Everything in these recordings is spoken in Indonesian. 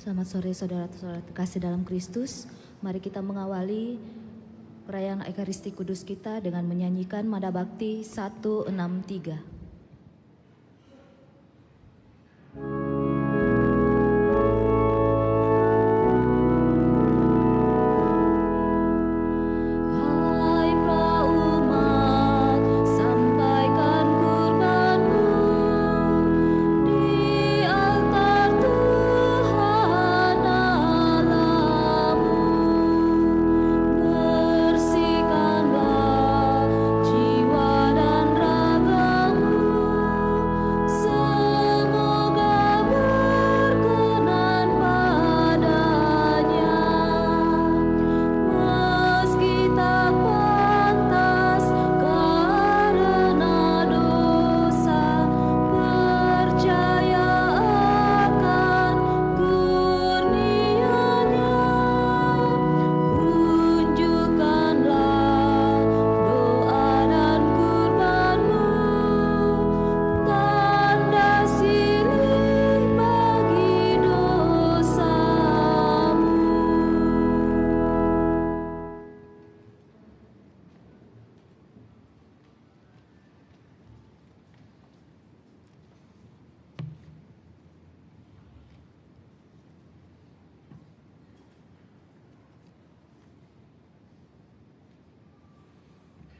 Selamat sore saudara-saudara terkasih dalam Kristus. Mari kita mengawali perayaan Ekaristi Kudus kita dengan menyanyikan Mada Bakti 163.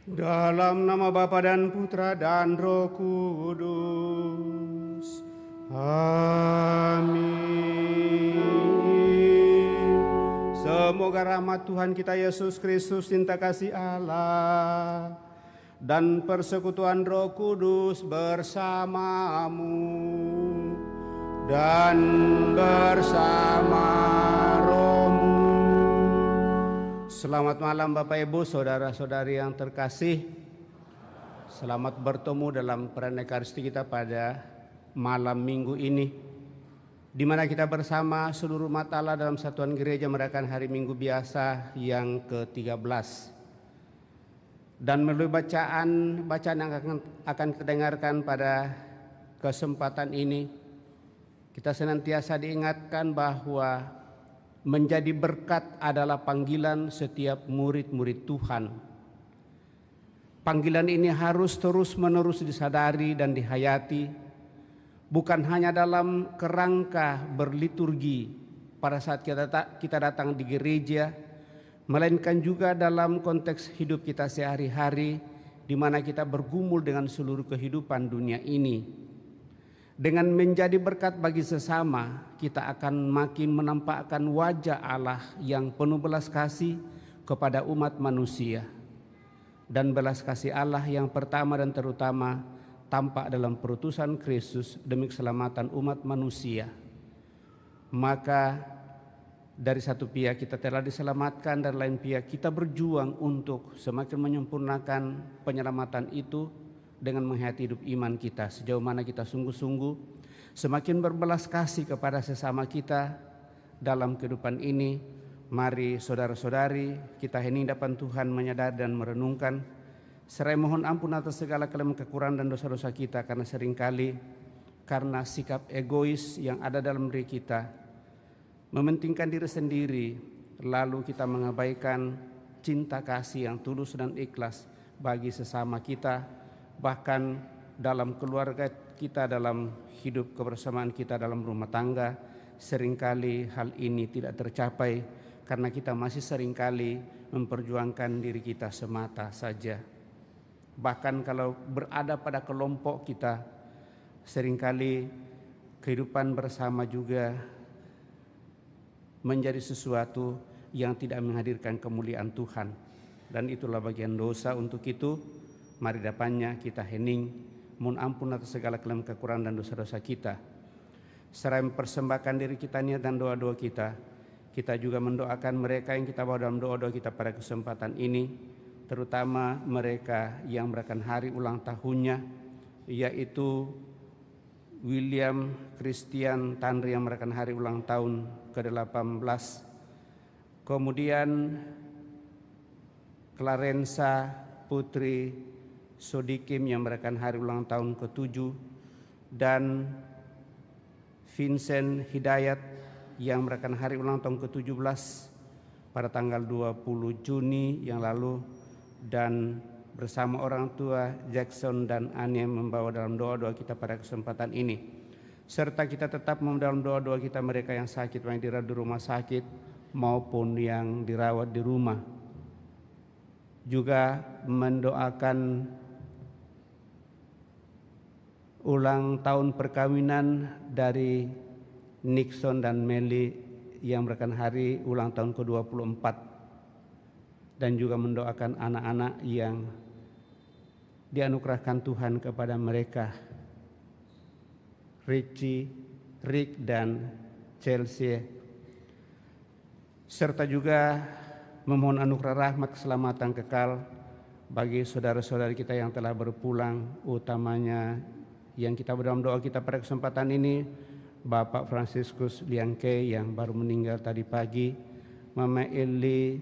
Dalam nama Bapa dan Putra dan Roh Kudus. Amin. Semoga rahmat Tuhan kita Yesus Kristus, cinta kasih Allah, dan persekutuan Roh Kudus bersamamu dan bersama rohmu. Selamat malam Bapak Ibu, saudara-saudari yang terkasih. Selamat bertemu dalam perayaan Ekaristi kita pada malam minggu ini, di mana kita bersama seluruh umat Allah dalam satuan gereja merayakan hari Minggu biasa yang ke-13. Dan melalui bacaan yang akan kita dengarkan pada kesempatan ini, kita senantiasa diingatkan bahwa menjadi berkat adalah panggilan setiap murid-murid Tuhan. Panggilan ini harus terus-menerus disadari dan dihayati, bukan hanya dalam kerangka berliturgi pada saat kita datang di gereja, melainkan juga dalam konteks hidup kita sehari-hari, di mana kita bergumul dengan seluruh kehidupan dunia ini. Dengan menjadi berkat bagi sesama, kita akan makin menampakkan wajah Allah yang penuh belas kasih kepada umat manusia. Dan belas kasih Allah yang pertama dan terutama tampak dalam perutusan Kristus demi keselamatan umat manusia. Maka dari satu pihak kita telah diselamatkan, dan lain pihak kita berjuang untuk semakin menyempurnakan penyelamatan itu dengan menghayati hidup iman kita. Sejauh mana kita sungguh-sungguh semakin berbelas kasih kepada sesama kita dalam kehidupan ini. Mari saudara-saudari, kita hening depan Tuhan, menyadari dan merenungkan, seraya mohon ampun atas segala kelemahan, kekurangan dan dosa-dosa kita, karena seringkali karena sikap egois yang ada dalam diri kita, mementingkan diri sendiri, lalu kita mengabaikan cinta kasih yang tulus dan ikhlas bagi sesama kita. Bahkan dalam keluarga kita, dalam hidup kebersamaan kita dalam rumah tangga, seringkali hal ini tidak tercapai karena kita masih seringkali memperjuangkan diri kita semata saja. Bahkan kalau berada pada kelompok kita, seringkali kehidupan bersama juga menjadi sesuatu yang tidak menghadirkan kemuliaan Tuhan, dan itulah bagian dosa. Untuk itu mari depannya kita hening, mohon ampun atas segala kelemahan, kekurangan dan dosa-dosa kita. Seraya mempersembahkan diri kita, niat dan doa-doa kita, kita juga mendoakan mereka yang kita bawa dalam doa-doa kita pada kesempatan ini, terutama mereka yang merayakan hari ulang tahunnya, yaitu William Christian Tanri yang merayakan hari ulang tahun ke-18, kemudian Clarensa Putri Sodikim yang merayakan hari ulang tahun ke-7, dan Vincent Hidayat yang merayakan hari ulang tahun ke-17 pada tanggal 20 Juni yang lalu, dan bersama orang tua Jackson dan Ania membawa dalam doa-doa kita pada kesempatan ini. Serta kita tetap dalam doa-doa kita mereka yang sakit, yang dirawat di rumah sakit maupun yang dirawat di rumah. Juga mendoakan ulang tahun perkawinan dari Nixon dan Melly yang merayakan hari ulang tahun ke-24, dan juga mendoakan anak-anak yang dianugerahkan Tuhan kepada mereka, Richie, Rick, dan Chelsea, serta juga memohon anugerah rahmat keselamatan kekal bagi saudara-saudari kita yang telah berpulang, utamanya yang kita berdoa doa kita pada kesempatan ini, Bapak Franciscus Liangke yang baru meninggal tadi pagi, Mama Eli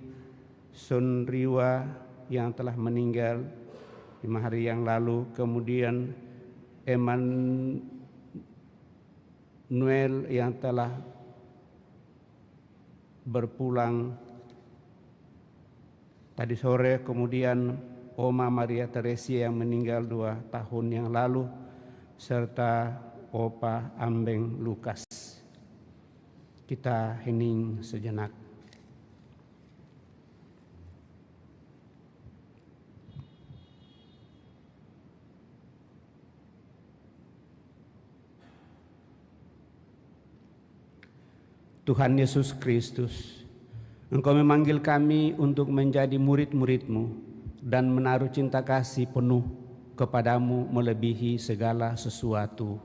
Sunriwa yang telah meninggal 5 hari yang lalu, kemudian Emmanuel yang telah berpulang tadi sore, kemudian Oma Maria Teresia yang meninggal 2 tahun yang lalu, serta Opa Ambeng Lukas. Kita hening sejenak. Tuhan Yesus Kristus, Engkau memanggil kami untuk menjadi murid-murid-Mu dan menaruh cinta kasih penuh kepadamu melebihi segala sesuatu.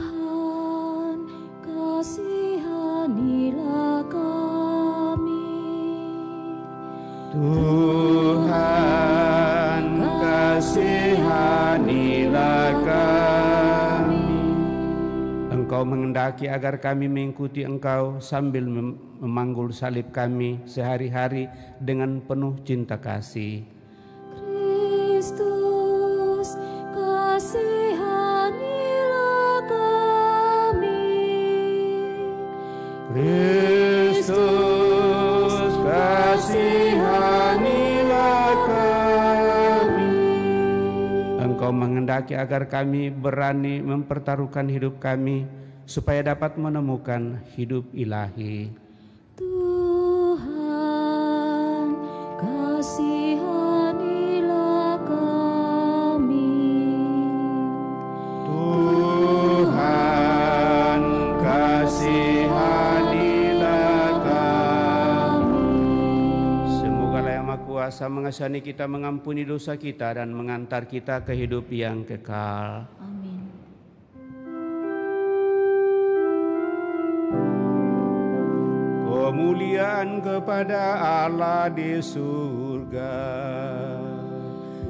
Tuhan, kasihanilah kami. Tuhan, kasihanilah kami. Engkau menghendaki agar kami mengikuti Engkau sambil memanggul salib kami sehari-hari dengan penuh cinta kasih. Kristus, kasihanilah kami. Kristus, kasihanilah kami. Engkau menghendaki agar kami berani mempertaruhkan hidup kami supaya dapat menemukan hidup ilahi. Tuhan, kasihanilah kami. Tuhan, kasihanilah kami. Semoga Yang Maha Kuasa mengasihani kita, mengampuni dosa kita, dan mengantar kita ke hidup yang kekal. Amin. Kemuliaan kepada Allah di surga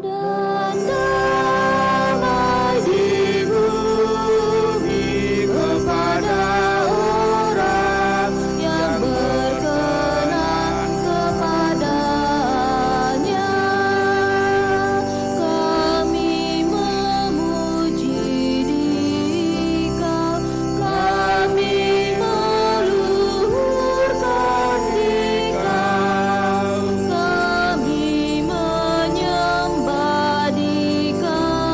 Dan damai di bumi kepada orang yang berkenan kepadanya. Kami memuji Dikau, kami meluhurkan Dikau, kami menyembah Dikau.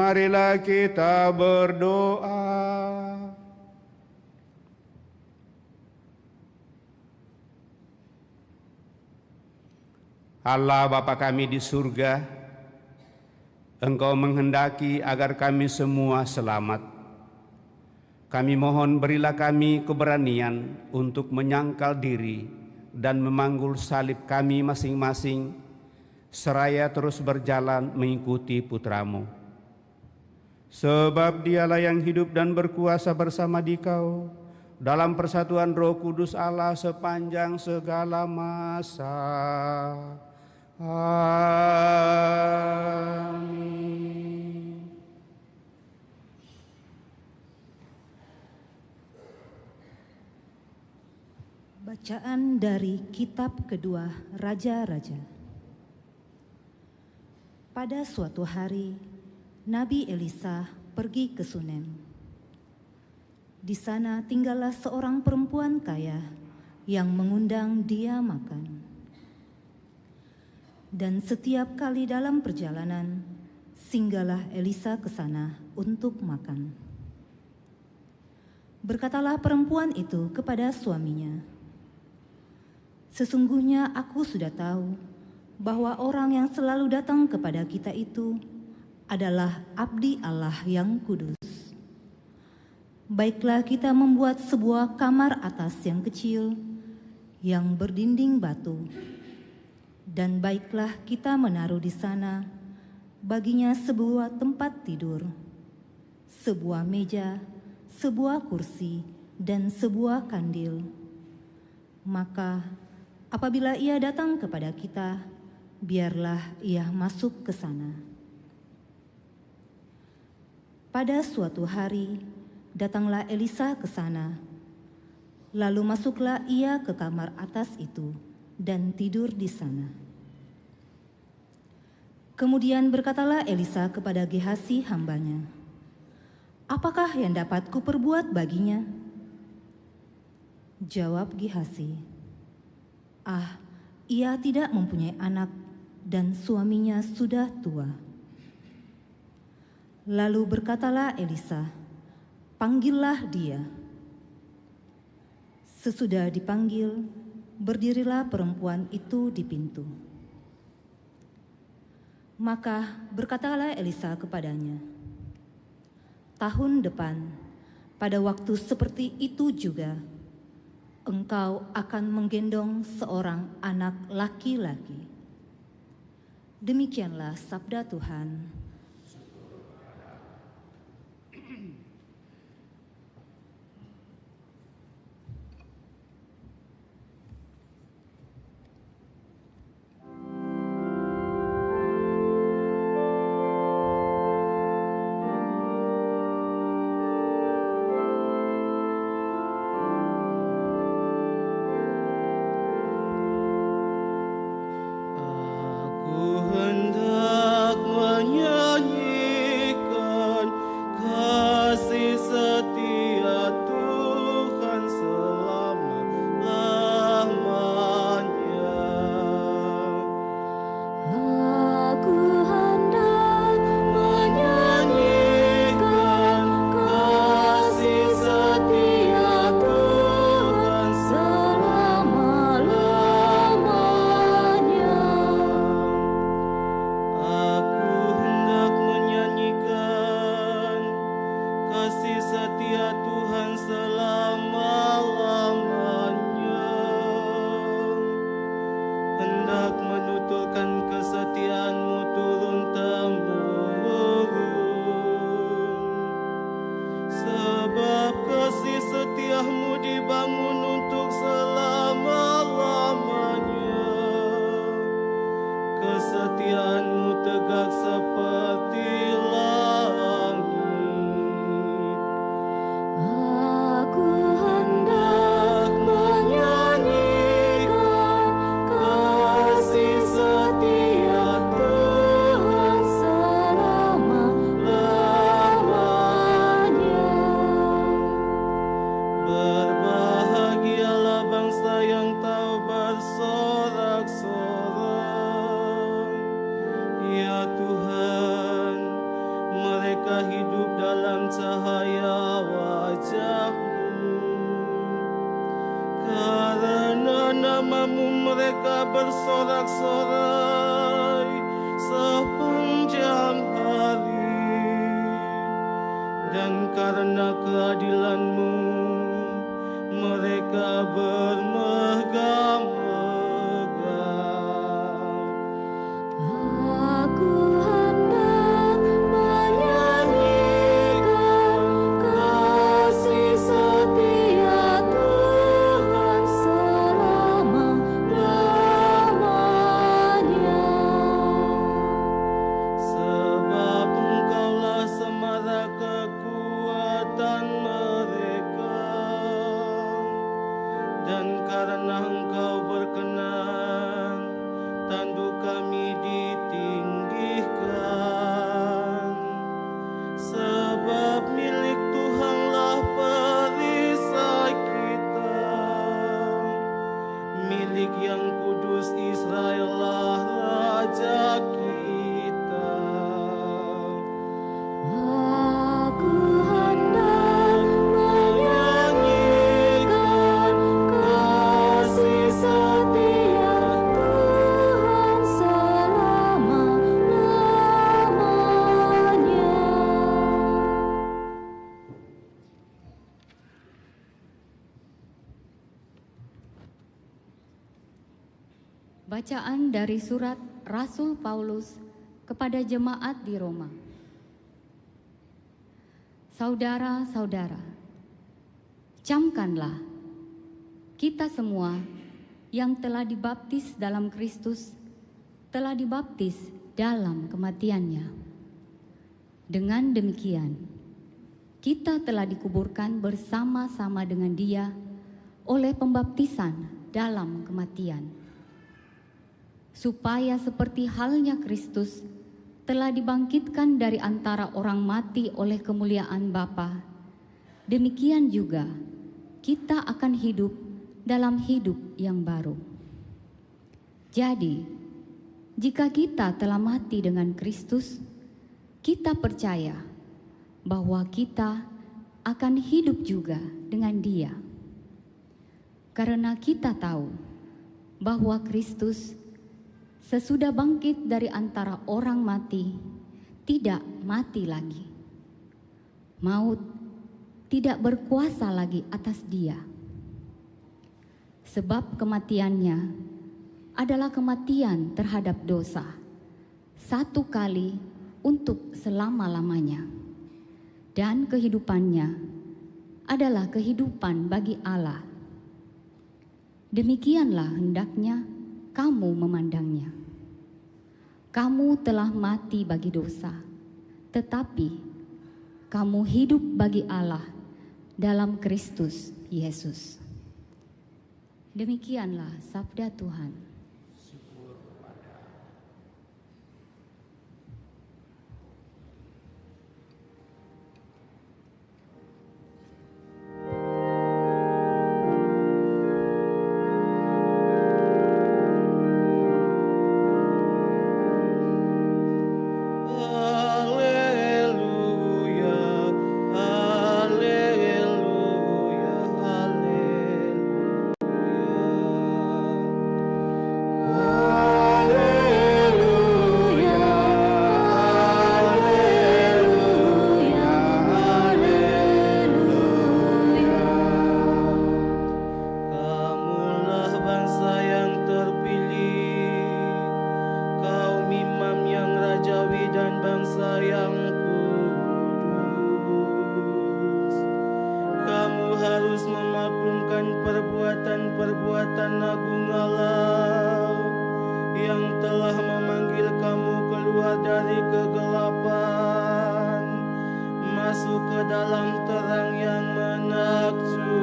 Marilah kita berdoa. Allah Bapa kami di surga, Engkau menghendaki agar kami semua selamat. Kami mohon berilah kami keberanian untuk menyangkal diri dan memanggul salib kami masing-masing, seraya terus berjalan mengikuti Putra-Mu. Sebab Dialah yang hidup dan berkuasa bersama Dikau dalam persatuan Roh Kudus Allah sepanjang segala masa. Amin. Bacaan dari Kitab Kedua Raja-Raja. Pada suatu hari, Nabi Elisa pergi ke Sunem. Di sana tinggallah seorang perempuan kaya yang mengundang dia makan. Dan setiap kali dalam perjalanan, singgahlah Elisa ke sana untuk makan. Berkatalah perempuan itu kepada suaminya, "Sesungguhnya aku sudah tahu bahwa orang yang selalu datang kepada kita itu adalah abdi Allah yang kudus. Baiklah kita membuat sebuah kamar atas yang kecil, yang berdinding batu, dan baiklah kita menaruh di sana baginya sebuah tempat tidur, sebuah meja, sebuah kursi, dan sebuah kandil. Maka apabila ia datang kepada kita, biarlah ia masuk ke sana." Pada suatu hari, datanglah Elisa ke sana. Lalu masuklah ia ke kamar atas itu dan tidur di sana. Kemudian berkatalah Elisa kepada Gehasi hambanya, "Apakah yang dapat kuperbuat baginya?" Jawab Gehasi, ia tidak mempunyai anak dan suaminya sudah tua." Lalu berkatalah Elisa, "Panggillah dia." Sesudah dipanggil, berdirilah perempuan itu di pintu. Maka berkatalah Elisa kepadanya, "Tahun depan, pada waktu seperti itu juga, engkau akan menggendong seorang anak laki-laki." Demikianlah sabda Tuhan. mereka hidup dalam cahaya wajah-Mu. Karena nama-Mu mereka bersorak-sorai sepanjang hari, dan karena keadilan-Mu mereka bermegah-megah. Aku hendak menyanyikan kasih setia Tuhan selama-lamanya. Sebab Engkaulah semara kekuatan mereka, dan karena Engkau berkenan, tanduk kami ditinggikan. Sebab milik Tuhanlah perisai kita, milik yang kudus Israellah Raja kita. Aku hendak menyanyikan kasih setia Tuhan selama-lamanya. Bacaan dari surat Rasul Paulus kepada jemaat di Roma. Saudara-saudara, camkanlah kita semua yang telah dibaptis dalam Kristus telah dibaptis dalam kematian-Nya. Dengan demikian, kita telah dikuburkan bersama-sama dengan Dia oleh pembaptisan dalam kematian, supaya seperti halnya Kristus telah dibangkitkan dari antara orang mati oleh kemuliaan Bapa, demikian juga kita akan hidup dalam hidup yang baru. Jadi, jika kita telah mati dengan Kristus, kita percaya bahwa kita akan hidup juga dengan Dia. Karena kita tahu bahwa Kristus sesudah bangkit dari antara orang mati, tidak mati lagi. Maut tidak berkuasa lagi atas Dia. Sebab kematiannya adalah kematian terhadap dosa, satu kali untuk selama-lamanya. Dan kehidupannya adalah kehidupan bagi Allah. Demikianlah hendaknya kamu memandangnya. Kamu telah mati bagi dosa, tetapi kamu hidup bagi Allah dalam Kristus Yesus. Demikianlah sabda Tuhan. perbuatan agung Allah yang telah memanggil kamu keluar dari kegelapan masuk ke dalam terang yang menakjubkan.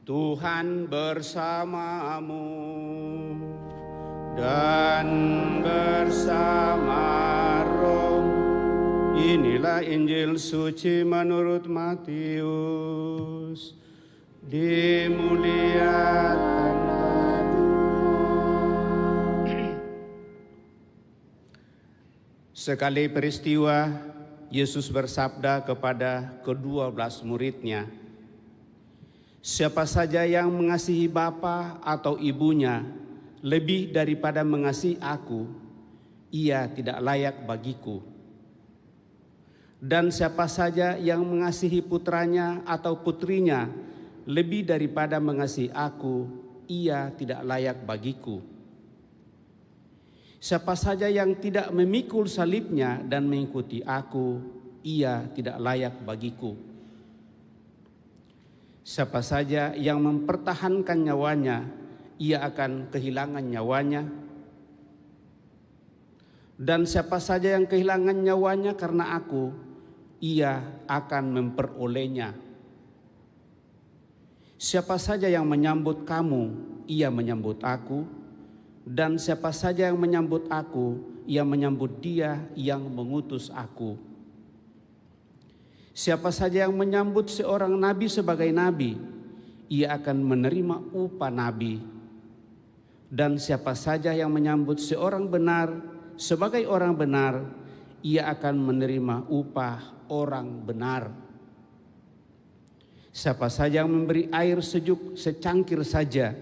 Tuhan bersamamu. dan bersama roh. Inilah Injil suci menurut Matius. Dimuliakan sekali peristiwa, Yesus bersabda kepada ke-12 muridnya, "Siapa saja yang mengasihi bapa atau ibunya lebih daripada mengasihi aku, ia tidak layak bagiku. Dan siapa saja yang mengasihi putranya atau putrinya lebih daripada mengasihi aku, ia tidak layak bagiku. Siapa saja yang tidak memikul salibnya dan mengikuti aku, ia tidak layak bagiku. Siapa saja yang mempertahankan nyawanya, ia akan kehilangan nyawanya. Dan siapa saja yang kehilangan nyawanya karena aku, ia akan memperolehnya. Siapa saja yang menyambut kamu, ia menyambut aku. Dan siapa saja yang menyambut aku, ia menyambut dia yang mengutus aku. Siapa saja yang menyambut seorang nabi sebagai nabi, ia akan menerima upah nabi. Dan siapa saja yang menyambut seorang benar sebagai orang benar, ia akan menerima upah orang benar. Siapa saja yang memberi air sejuk secangkir saja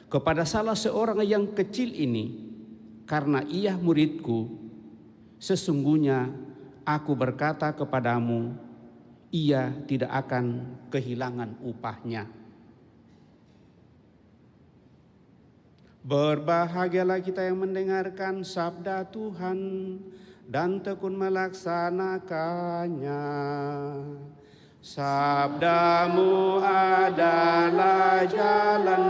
kepada salah seorang yang kecil ini, karena ia muridku, sesungguhnya aku berkata kepadamu, ia tidak akan kehilangan upahnya." Berbahagialah kita yang mendengarkan sabda Tuhan dan tekun melaksanakannya. Sabdamu adalah jalan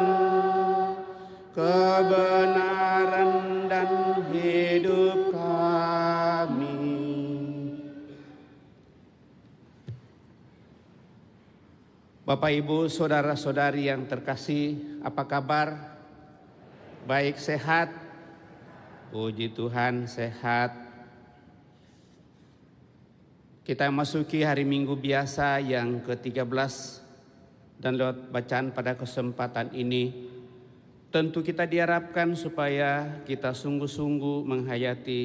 kebenaran dan hidup kami. Bapak, Ibu, saudara-saudari yang terkasih, apa kabar? Baik, sehat? Puji Tuhan, sehat. Kita masuki hari Minggu biasa yang ke-13 dan lewat bacaan pada kesempatan ini tentu kita diharapkan supaya kita sungguh-sungguh menghayati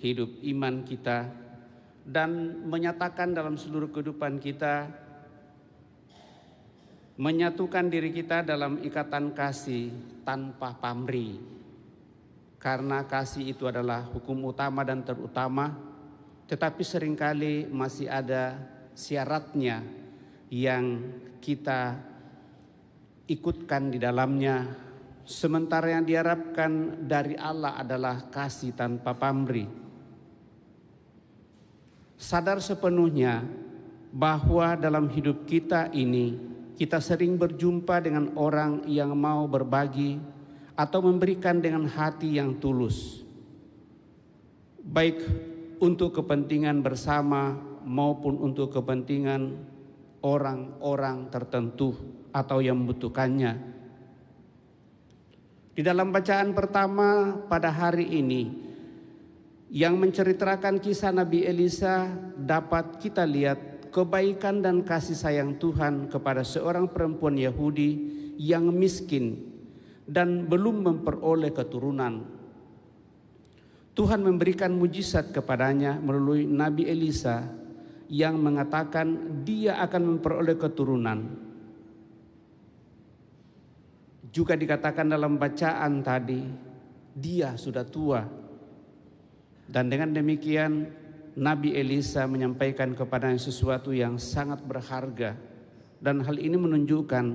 hidup iman kita dan menyatakan dalam seluruh kehidupan kita, menyatukan diri kita dalam ikatan kasih tanpa pamrih. Karena kasih itu adalah hukum utama dan terutama, tetapi seringkali masih ada syaratnya yang kita ikutkan di dalamnya. Sementara yang diharapkan dari Allah adalah kasih tanpa pamrih. Sadar sepenuhnya bahwa dalam hidup kita ini kita sering berjumpa dengan orang yang mau berbagi atau memberikan dengan hati yang tulus, baik untuk kepentingan bersama maupun untuk kepentingan orang-orang tertentu atau yang membutuhkannya. Di dalam bacaan pertama pada hari ini yang menceritakan kisah Nabi Elisa, dapat kita lihat kebaikan dan kasih sayang Tuhan kepada seorang perempuan Yahudi yang miskin dan belum memperoleh keturunan. Tuhan memberikan mujizat kepadanya melalui Nabi Elisa yang mengatakan dia akan memperoleh keturunan. Juga dikatakan dalam bacaan tadi, dia sudah tua. Dan dengan demikian Nabi Elisa menyampaikan kepadanya sesuatu yang sangat berharga. Dan hal ini menunjukkan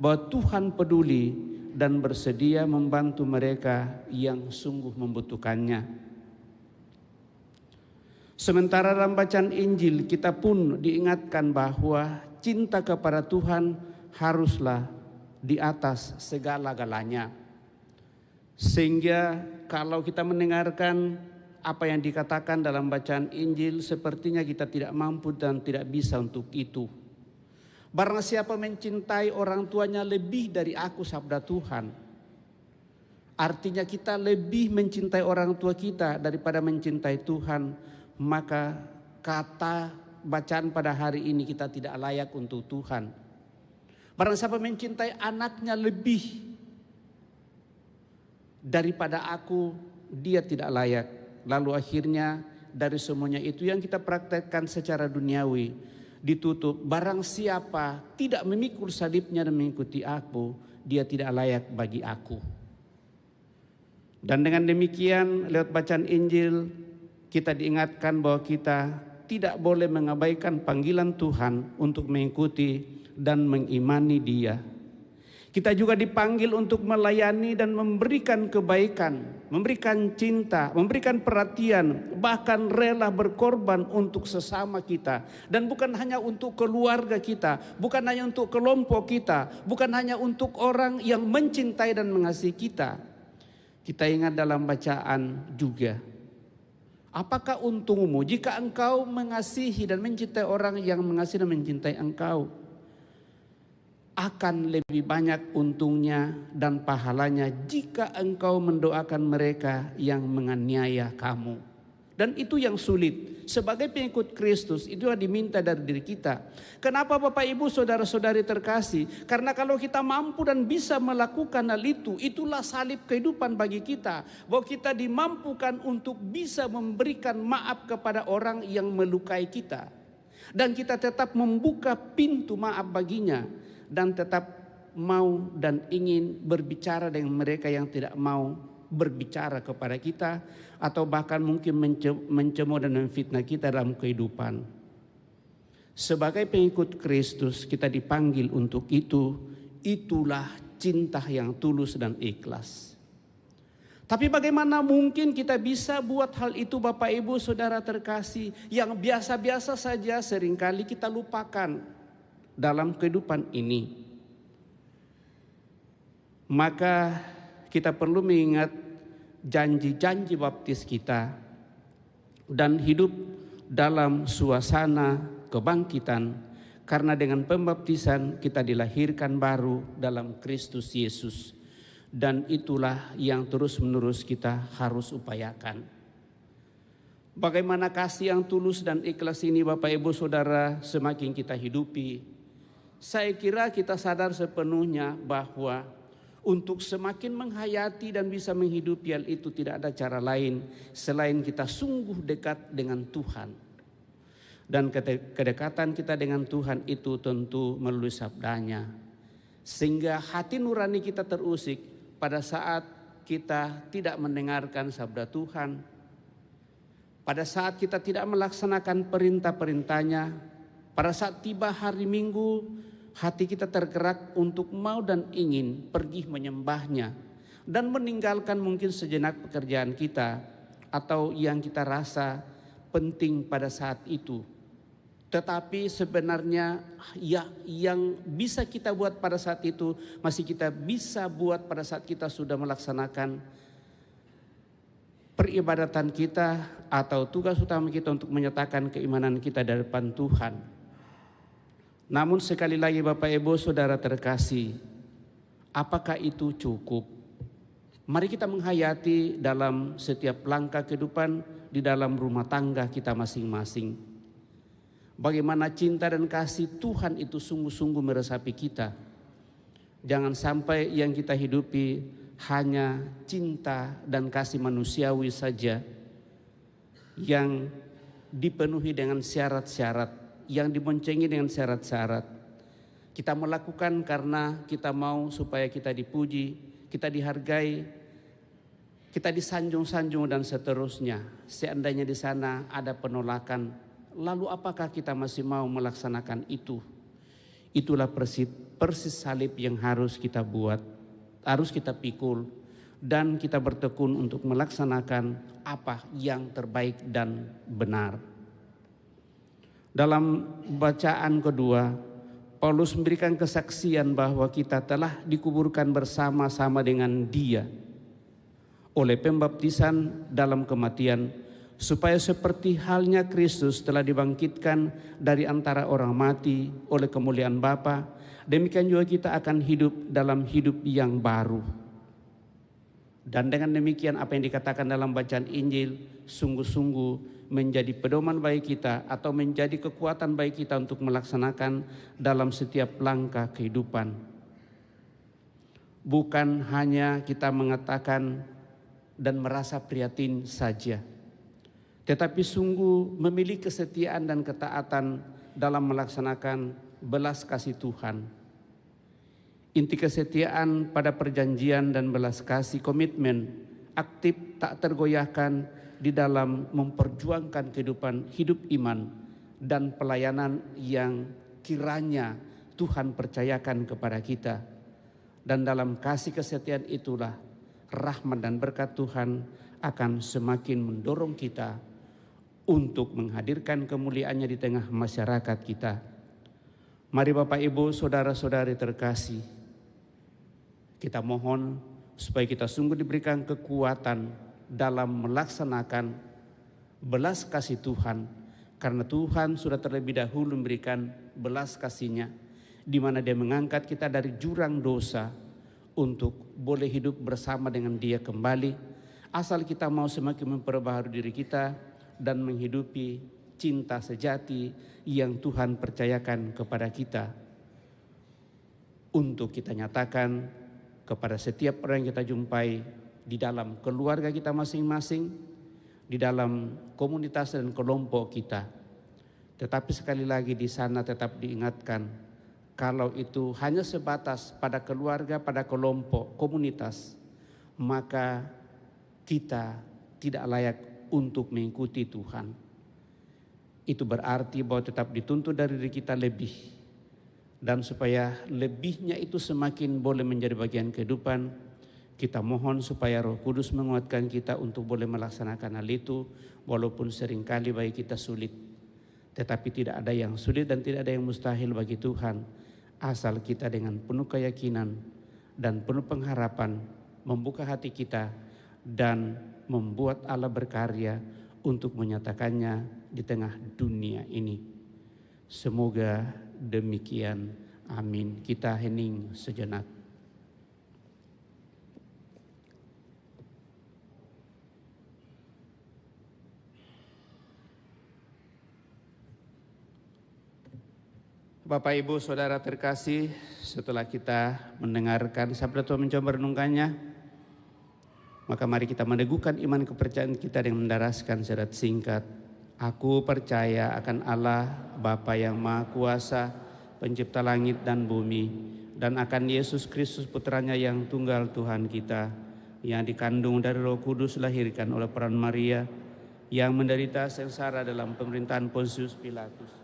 bahwa Tuhan peduli dan bersedia membantu mereka yang sungguh membutuhkannya. Sementara dalam bacaan Injil kita pun diingatkan bahwa cinta kepada Tuhan haruslah di atas segala-galanya. Sehingga kalau kita mendengarkan apa yang dikatakan dalam bacaan Injil, sepertinya kita tidak mampu dan tidak bisa untuk itu. Barang siapa mencintai orang tuanya lebih dari aku, sabda Tuhan, artinya kita lebih mencintai orang tua kita daripada mencintai Tuhan, maka kata bacaan pada hari ini kita tidak layak untuk Tuhan. Barang siapa mencintai anaknya lebih daripada aku, dia tidak layak. Lalu akhirnya dari semuanya itu yang kita praktekkan secara duniawi ditutup. Barang siapa tidak memikul salibnya dan mengikuti aku, dia tidak layak bagi aku. Dan dengan demikian lewat bacaan Injil kita diingatkan bahwa kita tidak boleh mengabaikan panggilan Tuhan untuk mengikuti dan mengimani Dia. Kita juga dipanggil untuk melayani dan memberikan kebaikan, memberikan cinta, memberikan perhatian, bahkan rela berkorban untuk sesama kita. Dan bukan hanya untuk keluarga kita, bukan hanya untuk kelompok kita, bukan hanya untuk orang yang mencintai dan mengasihi kita. Kita ingat dalam bacaan juga, apakah untungmu jika engkau mengasihi dan mencintai orang yang mengasihi dan mencintai engkau? Akan lebih banyak untungnya dan pahalanya jika engkau mendoakan mereka yang menganiaya kamu. Dan itu yang sulit. Sebagai pengikut Kristus itu yang diminta dari diri kita. Kenapa Bapak Ibu saudara-saudari terkasih? Karena kalau kita mampu dan bisa melakukan hal itu, itulah salib kehidupan bagi kita. Bahwa kita dimampukan untuk bisa memberikan maaf kepada orang yang melukai kita. Dan kita tetap membuka pintu maaf baginya. Dan tetap mau dan ingin berbicara dengan mereka yang tidak mau berbicara kepada kita, atau bahkan mungkin mencemooh dan memfitnah kita dalam kehidupan. Sebagai pengikut Kristus kita dipanggil untuk itu. Itulah cinta yang tulus dan ikhlas. Tapi bagaimana mungkin kita bisa buat hal itu Bapak Ibu saudara terkasih, yang biasa-biasa saja seringkali kita lupakan dalam kehidupan ini. Maka kita perlu mengingat janji-janji baptis kita dan hidup dalam suasana kebangkitan, karena dengan pembaptisan kita dilahirkan baru dalam Kristus Yesus, dan itulah yang terus-menerus kita harus upayakan. Bagaimana kasih yang tulus dan ikhlas ini Bapak Ibu Saudara semakin kita hidupi, saya kira kita sadar sepenuhnya bahwa untuk semakin menghayati dan bisa menghidupi hal itu tidak ada cara lain selain kita sungguh dekat dengan Tuhan. Dan kedekatan kita dengan Tuhan itu tentu melalui sabdanya. Sehingga hati nurani kita terusik pada saat kita tidak mendengarkan sabda Tuhan. Pada saat kita tidak melaksanakan perintah-perintahnya. Pada saat tiba hari Minggu, hati kita tergerak untuk mau dan ingin pergi menyembahnya dan meninggalkan mungkin sejenak pekerjaan kita atau yang kita rasa penting pada saat itu. Tetapi sebenarnya ya yang bisa kita buat pada saat itu masih kita bisa buat pada saat kita sudah melaksanakan peribadatan kita atau tugas utama kita untuk menyatakan keimanan kita di depan Tuhan. Namun sekali lagi Bapak Ibu Saudara terkasih, apakah itu cukup? Mari kita menghayati dalam setiap langkah kehidupan di dalam rumah tangga kita masing-masing. Bagaimana cinta dan kasih Tuhan itu sungguh-sungguh meresapi kita. Jangan sampai yang kita hidupi hanya cinta dan kasih manusiawi saja yang dipenuhi dengan syarat-syarat, yang diboncengi dengan syarat-syarat. Kita melakukan karena kita mau supaya kita dipuji, kita dihargai, kita disanjung-sanjung dan seterusnya. Seandainya di sana ada penolakan, lalu apakah kita masih mau melaksanakan itu? Itulah persis salib yang harus kita buat, harus kita pikul, dan kita bertekun untuk melaksanakan apa yang terbaik dan benar. Dalam bacaan kedua, Paulus memberikan kesaksian bahwa kita telah dikuburkan bersama-sama dengan Dia oleh pembaptisan dalam kematian, supaya seperti halnya Kristus telah dibangkitkan dari antara orang mati oleh kemuliaan Bapa, demikian juga kita akan hidup dalam hidup yang baru. Dan dengan demikian apa yang dikatakan dalam bacaan Injil sungguh-sungguh menjadi pedoman bagi kita atau menjadi kekuatan bagi kita untuk melaksanakan dalam setiap langkah kehidupan. Bukan hanya kita mengatakan dan merasa prihatin saja, tetapi sungguh memiliki kesetiaan dan ketaatan dalam melaksanakan belas kasih Tuhan. Inti kesetiaan pada perjanjian dan belas kasih komitmen aktif tak tergoyahkan di dalam memperjuangkan kehidupan hidup iman dan pelayanan yang kiranya Tuhan percayakan kepada kita. Dan dalam kasih kesetiaan itulah rahmat dan berkat Tuhan akan semakin mendorong kita untuk menghadirkan kemuliaannya di tengah masyarakat kita. Mari Bapak Ibu, saudara-saudari terkasih, kita mohon supaya kita sungguh diberikan kekuatan dalam melaksanakan belas kasih Tuhan, karena Tuhan sudah terlebih dahulu memberikan belas kasih-Nya, di mana Dia mengangkat kita dari jurang dosa untuk boleh hidup bersama dengan Dia kembali, asal kita mau semakin memperbaharui diri kita dan menghidupi cinta sejati yang Tuhan percayakan kepada kita untuk kita nyatakan kepada setiap orang yang kita jumpai di dalam keluarga kita masing-masing, di dalam komunitas dan kelompok kita. Tetapi sekali lagi di sana tetap diingatkan, kalau itu hanya sebatas pada keluarga, pada kelompok, komunitas, maka kita tidak layak untuk mengikuti Tuhan. Itu berarti bahwa tetap dituntut dari diri kita lebih. Dan supaya lebihnya itu semakin boleh menjadi bagian kehidupan, kita mohon supaya Roh Kudus menguatkan kita untuk boleh melaksanakan hal itu, walaupun seringkali bagi kita sulit. Tetapi tidak ada yang sulit dan tidak ada yang mustahil bagi Tuhan, asal kita dengan penuh keyakinan dan penuh pengharapan membuka hati kita dan membuat Allah berkarya untuk menyatakannya di tengah dunia ini. Semoga demikian. Amin. Kita hening sejenak. Bapak Ibu Saudara terkasih, setelah kita mendengarkan sabda Tuhan mencoba merenungkannya, maka mari kita meneguhkan iman kepercayaan kita dengan mendaraskan syarat singkat. Aku percaya akan Allah Bapa yang Maha Kuasa, pencipta langit dan bumi, dan akan Yesus Kristus putranya yang tunggal Tuhan kita, yang dikandung dari Roh Kudus, lahirkan oleh peran Maria, yang menderita sengsara dalam pemerintahan Pontius Pilatus,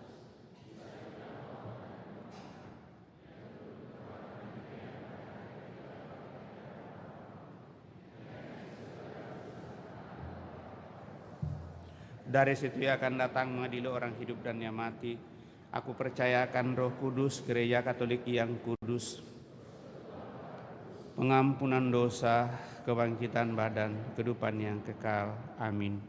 dari situ Ia akan datang mengadili orang hidup dan yang mati. Aku percaya akan Roh Kudus, Gereja Katolik yang kudus, pengampunan dosa, kebangkitan badan, kehidupan yang kekal. Amin.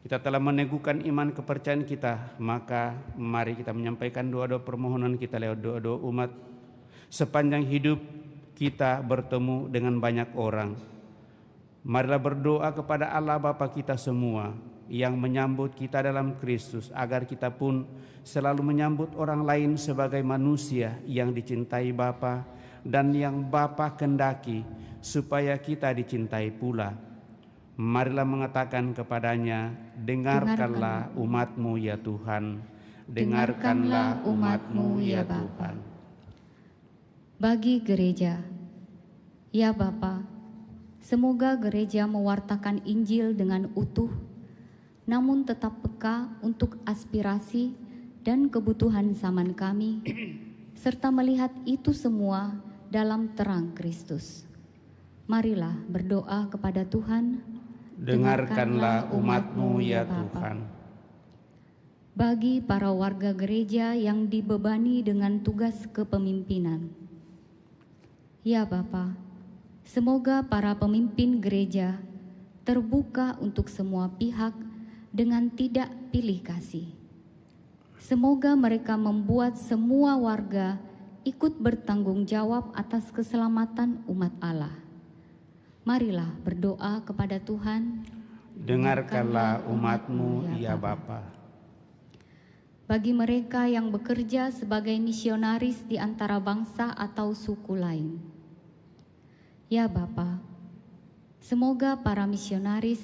Kita telah meneguhkan iman kepercayaan kita, maka mari kita menyampaikan doa-doa permohonan kita lewat doa-doa umat. Sepanjang hidup kita bertemu dengan banyak orang, marilah berdoa kepada Allah Bapa kita semua yang menyambut kita dalam Kristus, agar kita pun selalu menyambut orang lain sebagai manusia yang dicintai Bapa dan yang Bapa kehendaki supaya kita dicintai pula. Marilah mengatakan kepadanya, dengarkanlah umat-Mu ya Tuhan, dengarkanlah umat-Mu ya Tuhan. Bagi gereja, ya Bapa, semoga gereja mewartakan Injil dengan utuh, namun tetap peka untuk aspirasi dan kebutuhan zaman kami, serta melihat itu semua dalam terang Kristus. Marilah berdoa kepada Tuhan, dengarkanlah umat-Mu ya Tuhan. Bagi para warga gereja yang dibebani dengan tugas kepemimpinan, ya Bapa, semoga para pemimpin gereja terbuka untuk semua pihak dengan tidak pilih kasih. Semoga mereka membuat semua warga ikut bertanggung jawab atas keselamatan umat Allah. Marilah berdoa kepada Tuhan. Dengarkanlah umat-Mu, ya Bapa. Bagi mereka yang bekerja sebagai misionaris di antara bangsa atau suku lain. Ya Bapa, semoga para misionaris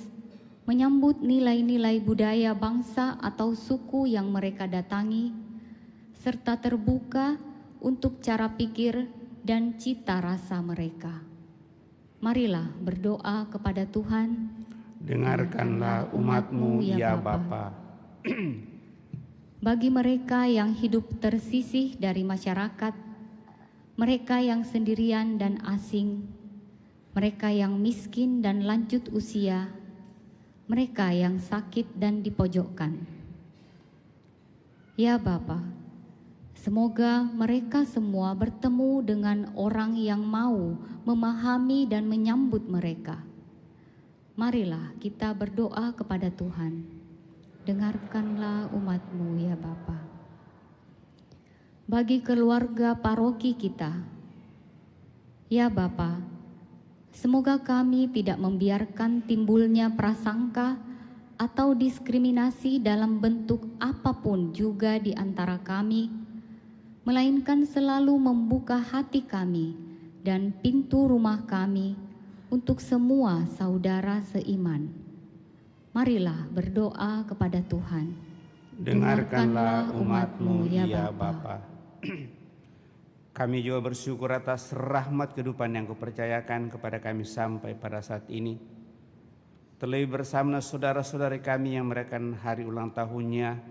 menyambut nilai-nilai budaya bangsa atau suku yang mereka datangi, serta terbuka untuk cara pikir dan cita rasa mereka. Marilah berdoa kepada Tuhan. Dengarkanlah umat-Mu, ya Bapa. Bagi mereka yang hidup tersisih dari masyarakat, mereka yang sendirian dan asing, mereka yang miskin dan lanjut usia, mereka yang sakit dan dipojokkan. Ya Bapa, semoga mereka semua bertemu dengan orang yang mau memahami dan menyambut mereka. Marilah kita berdoa kepada Tuhan. Dengarkanlah umat-Mu, ya Bapa. Bagi keluarga paroki kita, ya Bapa, semoga kami tidak membiarkan timbulnya prasangka atau diskriminasi dalam bentuk apapun juga di antara kami, melainkan selalu membuka hati kami dan pintu rumah kami untuk semua saudara seiman. Marilah berdoa kepada Tuhan. Dengarkanlah umat-Mu, ya Bapa. Kami juga bersyukur atas rahmat kehidupan yang Kau percayakan kepada kami sampai pada saat ini. Terlebih bersama saudara-saudari kami yang merayakan hari ulang tahunnya,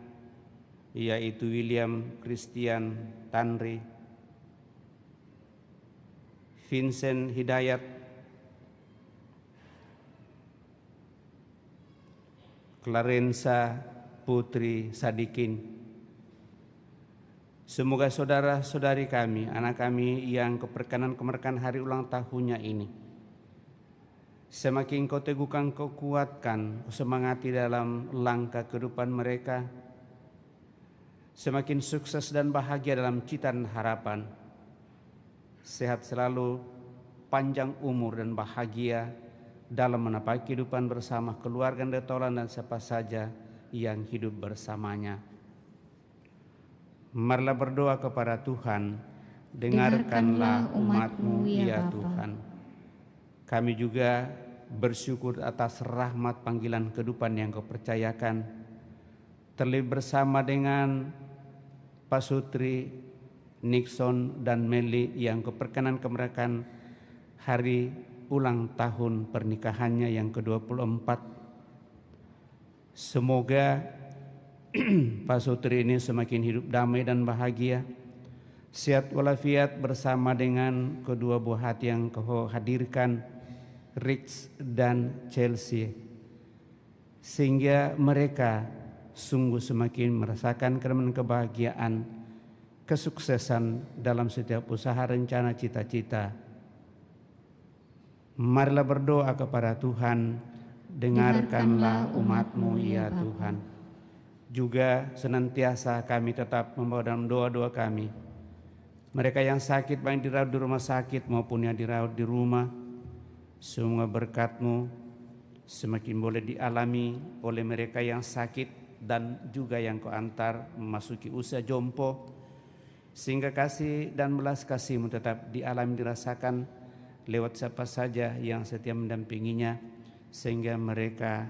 yaitu William Christian Tanri, Vincent Hidayat, Clarensa Putri Sadikin. Semoga saudara-saudari kami, anak kami yang kemerkan hari ulang tahunnya ini, semakin Kau teguhkan, Kau kuatkan, Kau semangati dalam langkah kehidupan mereka, semakin sukses dan bahagia dalam cita dan harapan, sehat selalu, panjang umur dan bahagia dalam menapaki kehidupan bersama keluarga detolan dan siapa saja yang hidup bersamanya. Marilah berdoa kepada Tuhan. Dengarkanlah umat-Mu, ya Tuhan. Kami juga bersyukur atas rahmat panggilan kehidupan yang Kau percayakan, terlebih bersama dengan Pak Sutri, Nixon, dan Meli yang Kau perkenan kemerdekaan hari ulang tahun pernikahannya yang ke-24. Semoga Pak Sutri ini semakin hidup damai dan bahagia, sehat walafiat bersama dengan kedua buah hati yang Kau hadirkan, Rix dan Chelsea, sehingga mereka sungguh semakin merasakan kebahagiaan, kesuksesan dalam setiap usaha, rencana, cita-cita. Marilah berdoa kepada Tuhan. Dengarkanlah umat-Mu, ya Tuhan. Juga senantiasa kami tetap membawa dalam doa-doa kami mereka yang sakit, baik dirawat di rumah sakit maupun yang dirawat di rumah. Semua berkat-Mu semakin boleh dialami oleh mereka yang sakit dan juga yang Kau antar memasuki usia jompo, sehingga kasih dan belas kasih-Mu tetap dialami, dirasakan lewat siapa saja yang setia mendampinginya, sehingga mereka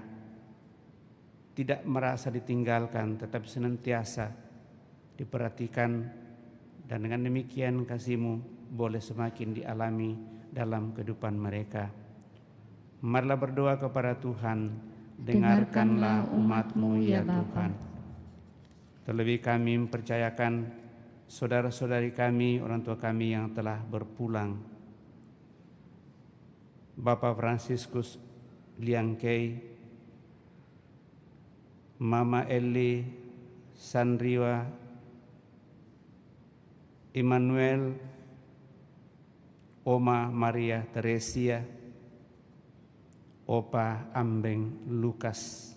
tidak merasa ditinggalkan, tetapi senantiasa diperhatikan, dan dengan demikian kasih-Mu boleh semakin dialami dalam kehidupan mereka. Marilah berdoa kepada Tuhan. Dengarkanlah umat-Mu, ya Tuhan. Terlebih kami mempercayakan saudara-saudari kami, orang tua kami yang telah berpulang, Bapak Fransiskus Liangkei, Mama Eli Sanriwa, Immanuel, Oma Maria Teresia, Opa Ambeng Lukas.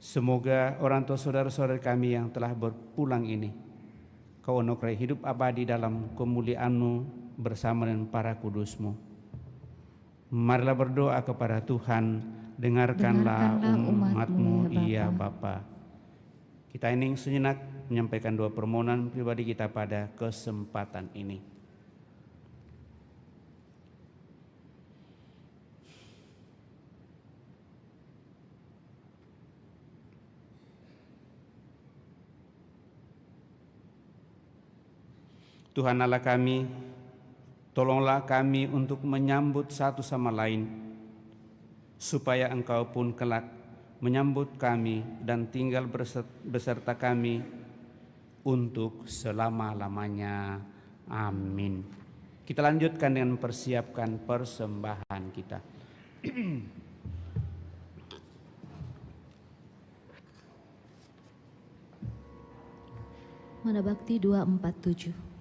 Semoga orang tua saudara-saudara kami yang telah berpulang ini, Kau anugerai hidup abadi dalam kemuliaan-Mu bersama dengan para kudus-Mu. Marilah berdoa kepada Tuhan, dengarkanlah umat-Mu, ya Bapa. Kita hening sejenak menyampaikan doa permohonan pribadi kita pada kesempatan ini. Tuhan Allah kami, tolonglah kami untuk menyambut satu sama lain, supaya Engkau pun kelak menyambut kami dan tinggal beserta kami untuk selama-lamanya. Amin. Kita lanjutkan dengan mempersiapkan persembahan kita. Mana Bakti 247.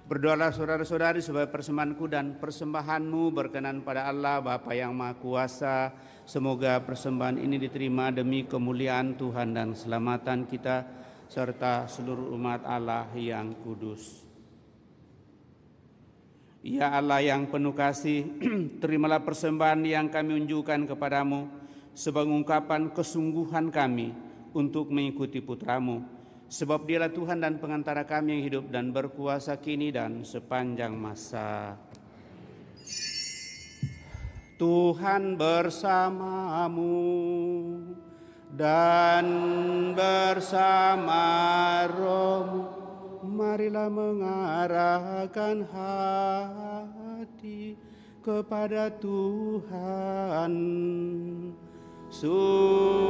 Berdoalah saudara-saudari supaya persembahanku dan persembahanmu berkenan pada Allah Bapa yang Maha Kuasa. Semoga persembahan ini diterima demi kemuliaan Tuhan dan keselamatan kita serta seluruh umat Allah yang kudus. Ya Allah yang penuh kasih, terimalah persembahan yang kami unjukkan kepadamu sebagai ungkapan kesungguhan kami untuk mengikuti putra-Mu. Sebab Dialah Tuhan dan pengantara kami yang hidup dan berkuasa kini dan sepanjang masa. Tuhan bersamamu dan bersama rohmu. Marilah mengarahkan hati kepada Tuhan. Sudah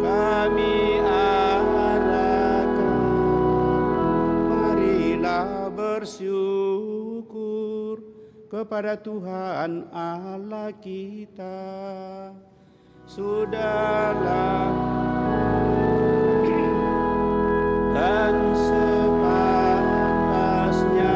kami arahkan, marilah bersyukur kepada Tuhan Allah kita. Sudahlah dan sepantasnya,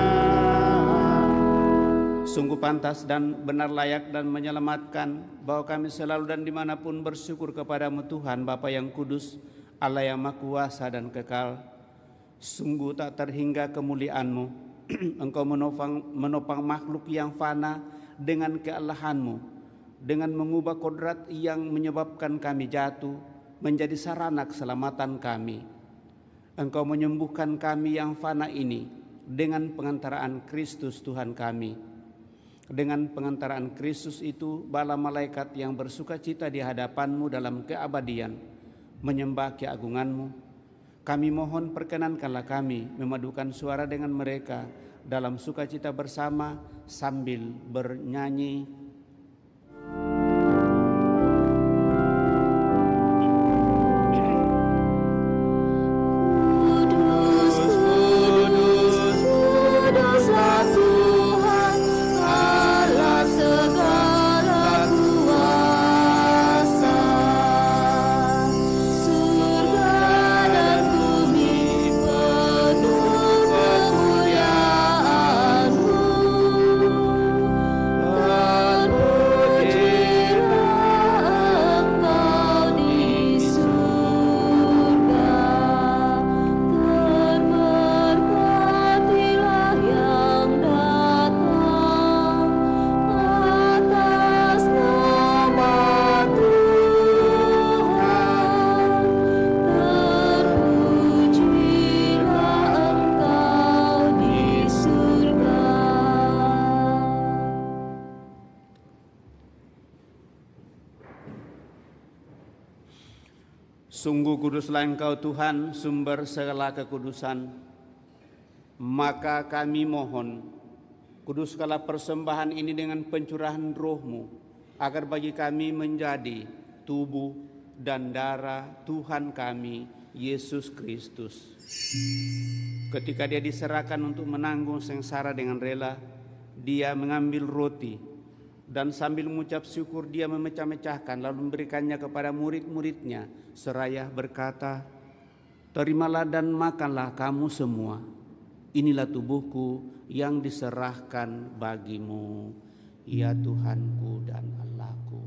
sungguh pantas dan benar layak dan menyelamatkan bahwa kami selalu dan dimanapun bersyukur kepadamu Tuhan Bapa yang kudus, Allah yang maha kuasa dan kekal. Sungguh tak terhingga kemuliaan-Mu. Engkau menopang makhluk yang fana dengan kealahan-Mu, dengan mengubah kodrat yang menyebabkan kami jatuh menjadi sarana keselamatan kami. Engkau menyembuhkan kami yang fana ini dengan pengantaraan Kristus Tuhan kami. Dengan pengantaraan Kristus itu, bala malaikat yang bersukacita di hadapan-Mu dalam keabadian menyembah keagungan-Mu. Kami mohon perkenankanlah kami memadukan suara dengan mereka dalam sukacita bersama sambil bernyanyi. Sungguh kuduslah Engkau Tuhan, sumber segala kekudusan. Maka kami mohon, kuduskanlah persembahan ini dengan pencurahan Roh-Mu, agar bagi kami menjadi tubuh dan darah Tuhan kami, Yesus Kristus. Ketika Dia diserahkan untuk menanggung sengsara dengan rela, Dia mengambil roti, dan sambil mengucap syukur Dia memecah-mecahkan lalu memberikannya kepada murid-muridnya seraya berkata, "Terimalah dan makanlah kamu semua. Inilah tubuhku yang diserahkan bagimu, ya Tuhanku dan Allahku."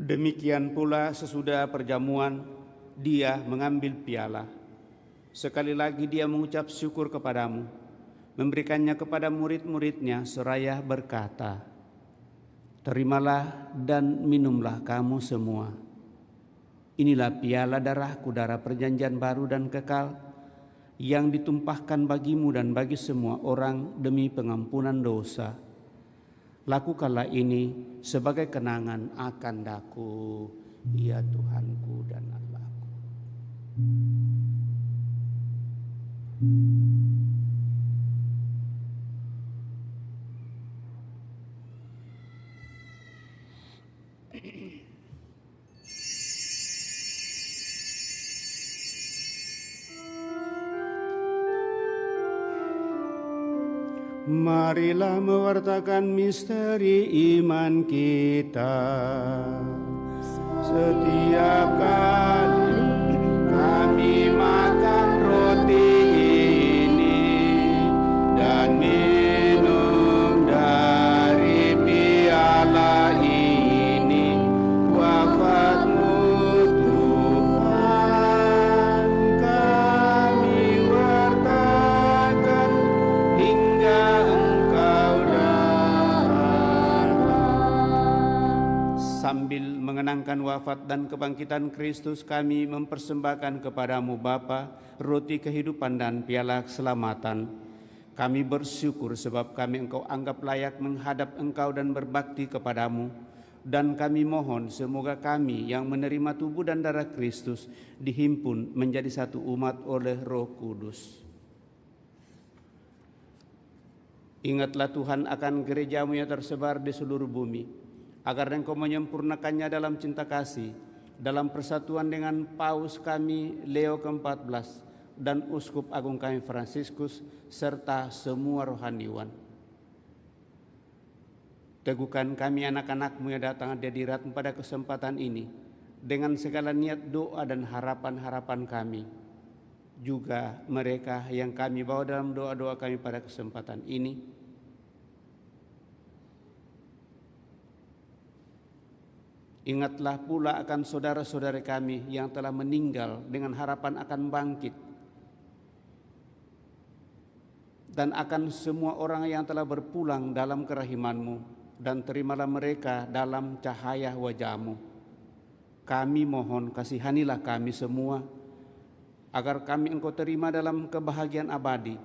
Demikian pula sesudah perjamuan, Dia mengambil piala. Sekali lagi Dia mengucap syukur kepadamu, memberikannya kepada murid-muridnya seraya berkata, "Terimalah dan minumlah kamu semua. Inilah piala darahku, darah perjanjian baru dan kekal, yang ditumpahkan bagimu dan bagi semua orang demi pengampunan dosa. Lakukanlah ini sebagai kenangan akan Daku, ya Tuhanku dan Allahku." Marilah mewartakan misteri iman kita. Setiap kali kami makan roti ini dan minum dari piala ini, wafat-Mu Tuhan kami wartakan hingga Engkau datang. Sambil mengenangkan wafat dan kebangkitan Kristus, kami mempersembahkan kepadamu Bapa roti kehidupan dan piala keselamatan. Kami bersyukur sebab kami Engkau anggap layak menghadap Engkau dan berbakti kepadamu. Dan kami mohon semoga kami yang menerima tubuh dan darah Kristus dihimpun menjadi satu umat oleh Roh Kudus. Ingatlah Tuhan akan gerejamu yang tersebar di seluruh bumi, agar Engkau menyempurnakannya dalam cinta kasih, dalam persatuan dengan Paus kami Leo ke-14 dan Uskup Agung kami Fransiskus, serta semua rohaniwan. Teguhkan kami anak-anak-Mu yang datang hadirat pada kesempatan ini, dengan segala niat doa dan harapan-harapan kami. Juga mereka yang kami bawa dalam doa-doa kami pada kesempatan ini. Ingatlah pula akan saudara-saudara kami yang telah meninggal dengan harapan akan bangkit, dan akan semua orang yang telah berpulang dalam kerahiman-Mu, dan terimalah mereka dalam cahaya wajah-Mu. Kami mohon kasihanilah kami semua, agar kami Engkau terima dalam kebahagiaan abadi,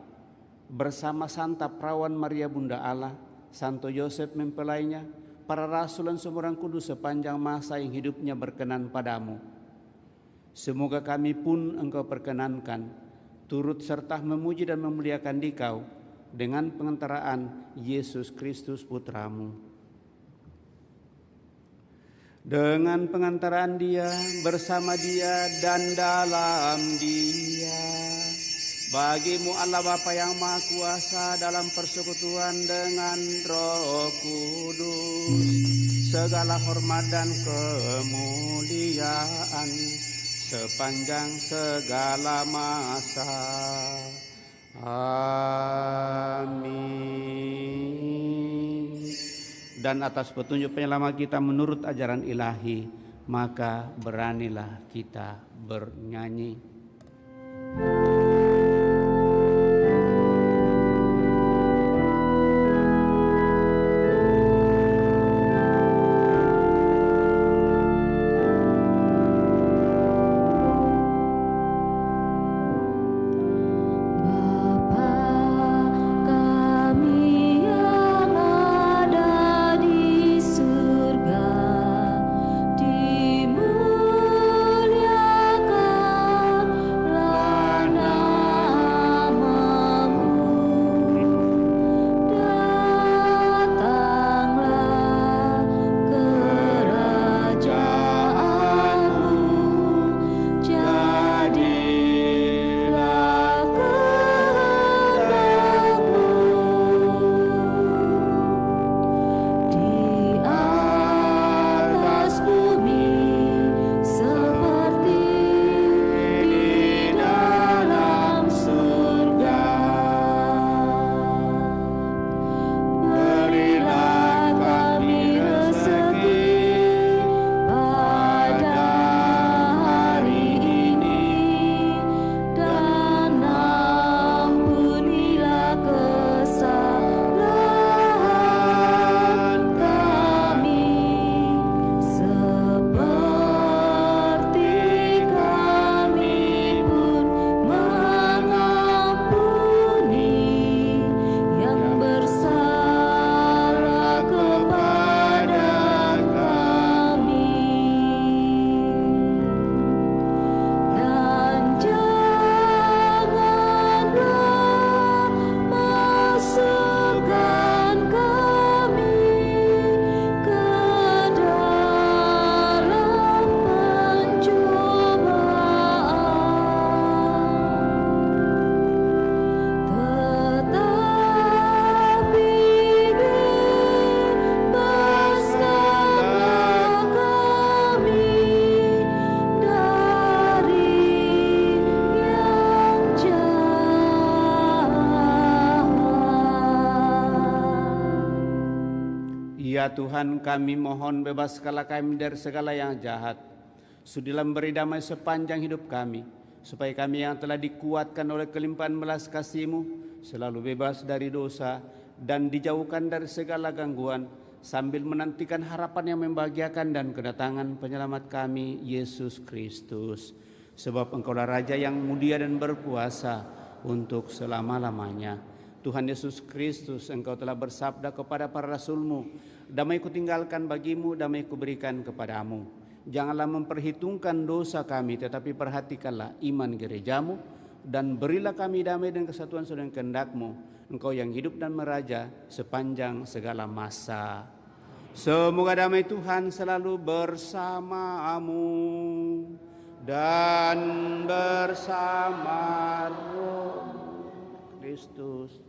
bersama Santa Perawan Maria Bunda Allah, Santo Yosef mempelainya, para rasul dan semua orang kudus sepanjang masa yang hidupnya berkenan padamu. Semoga kami pun Engkau perkenankan, turut serta memuji dan memuliakan Dikau dengan pengantaraan Yesus Kristus Putramu. Dengan pengantaran Dia, bersama Dia, dan dalam Dia, bagi-Mu Allah Bapa yang Maha Kuasa dalam persekutuan dengan Roh Kudus, segala hormat dan kemuliaan sepanjang segala masa. Amin. Dan atas petunjuk penyelamat kita menurut ajaran ilahi, maka beranilah kita bernyanyi. Ya Tuhan, kami mohon bebaskanlah kami dari segala yang jahat. Sudilah beri damai sepanjang hidup kami, supaya kami yang telah dikuatkan oleh kelimpahan belas kasih-Mu selalu bebas dari dosa dan dijauhkan dari segala gangguan, sambil menantikan harapan yang membahagiakan dan kedatangan penyelamat kami, Yesus Kristus. Sebab Engkaulah Raja yang mulia dan berkuasa untuk selama-lamanya. Tuhan Yesus Kristus, Engkau telah bersabda kepada para rasul-Mu, damai kutinggalkan bagimu, damai kuberikan kepadamu. Janganlah memperhitungkan dosa kami, tetapi perhatikanlah iman gerejamu, dan berilah kami damai dan kesatuan sesuai dengan kehendak-Mu, Engkau yang hidup dan meraja sepanjang segala masa. Semoga damai Tuhan selalu bersamamu dan bersama Roh Kristus.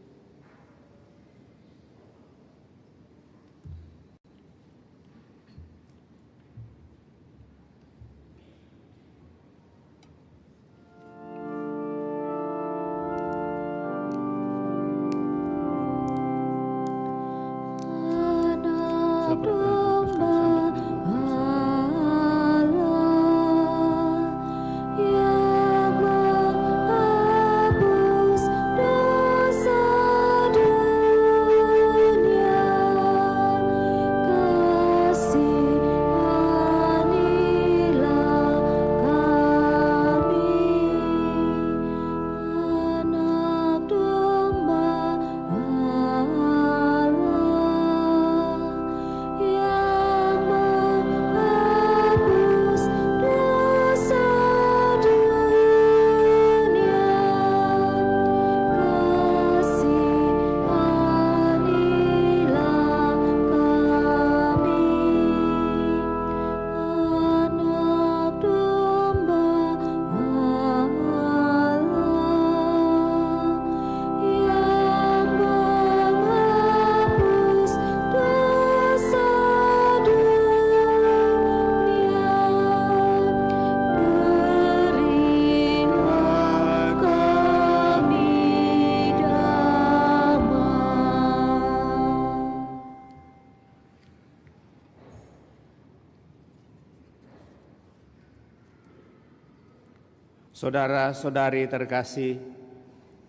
Saudara-saudari terkasih,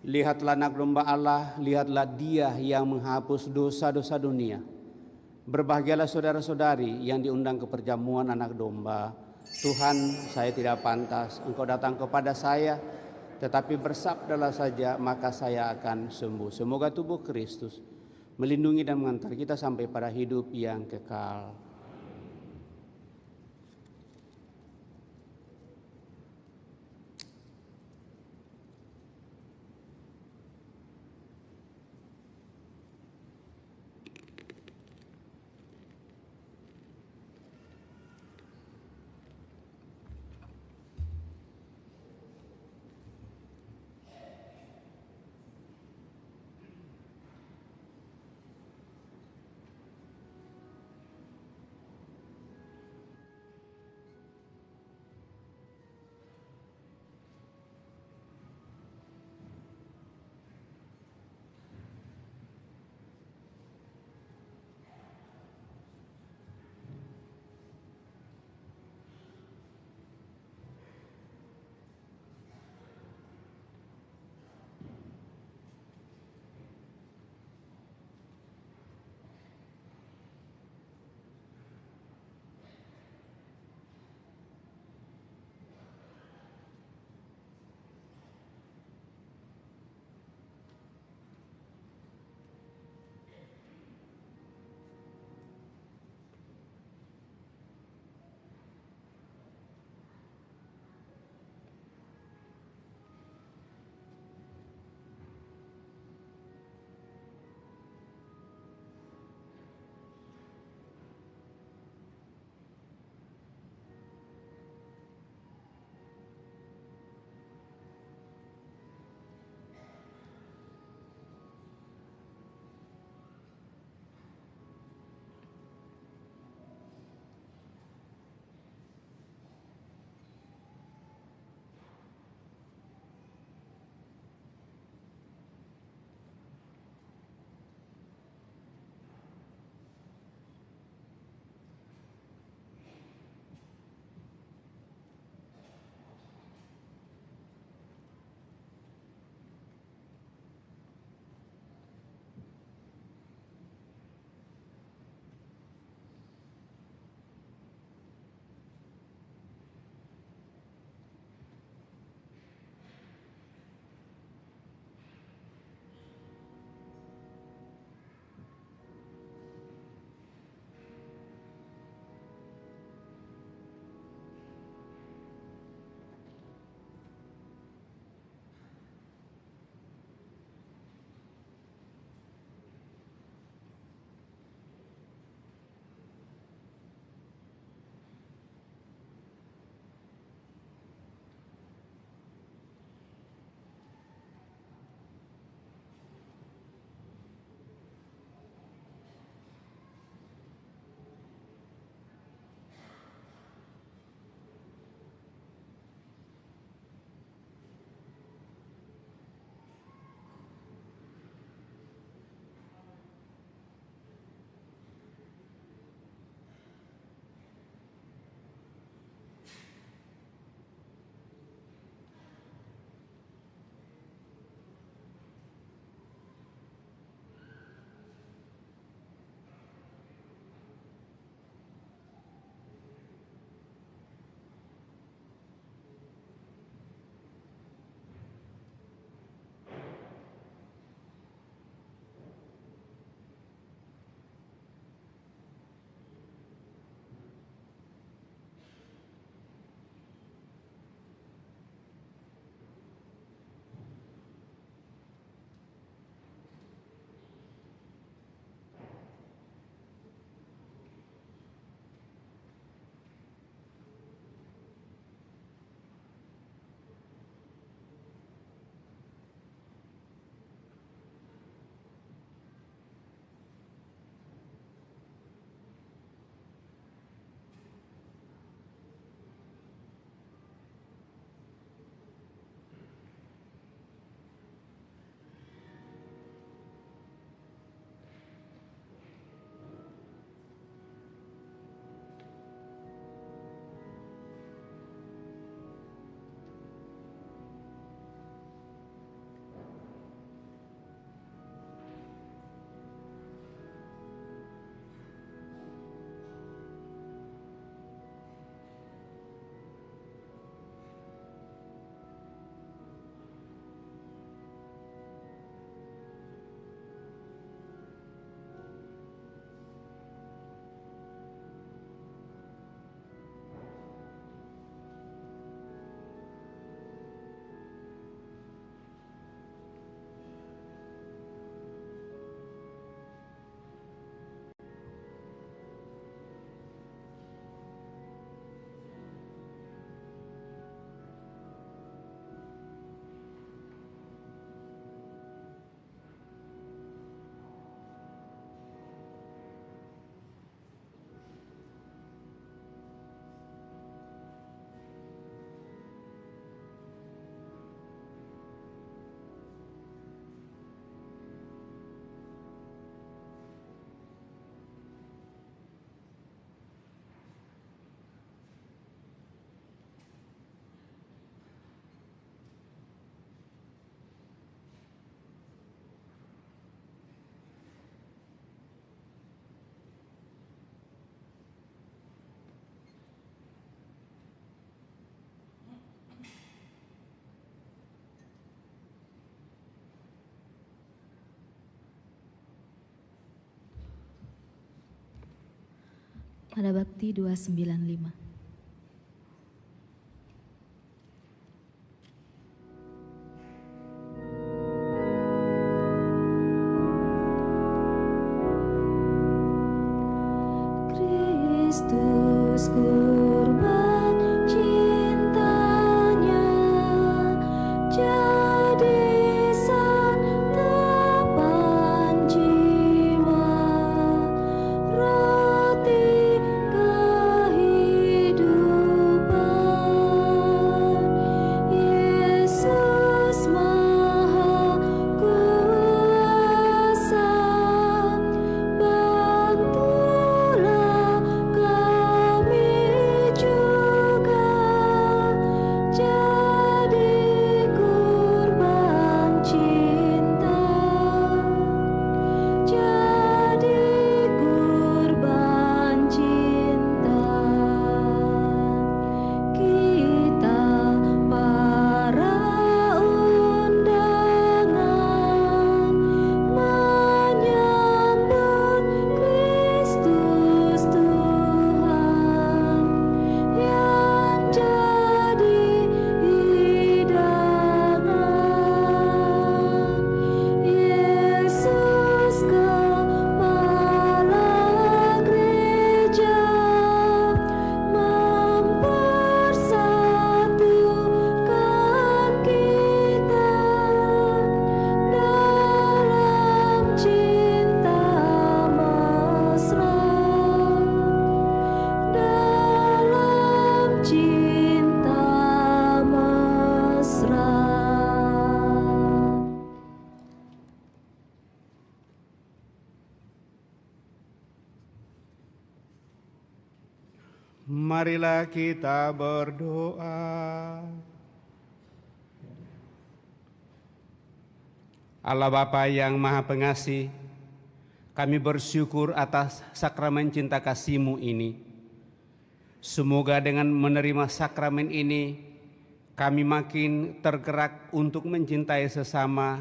lihatlah anak domba Allah, lihatlah Dia yang menghapus dosa-dosa dunia. Berbahagialah saudara-saudari yang diundang ke perjamuan anak domba. Tuhan, saya tidak pantas Engkau datang kepada saya, tetapi bersabdalah saja maka saya akan sembuh. Semoga tubuh Kristus melindungi dan mengantar kita sampai pada hidup yang kekal. Pada Bakti 295. Kristus kurban cintanya jadi santapan jiwa, roti kehidupan. Yesus Maha Kuasa, bantulah kami juga jadi kurban cinta, jadi kurban cinta. Kita para undangan menyambut Kristus Tuhan yang jadi hidangan. Yesus Kepala Gereja mempersatukan kita dalam cinta mesra, dalam cinta mesra. Marilah kita berdoa. Allah Bapa yang Maha Pengasih, kami bersyukur atas sakramen cinta kasih-Mu ini. Semoga dengan menerima sakramen ini, kami makin tergerak untuk mencintai sesama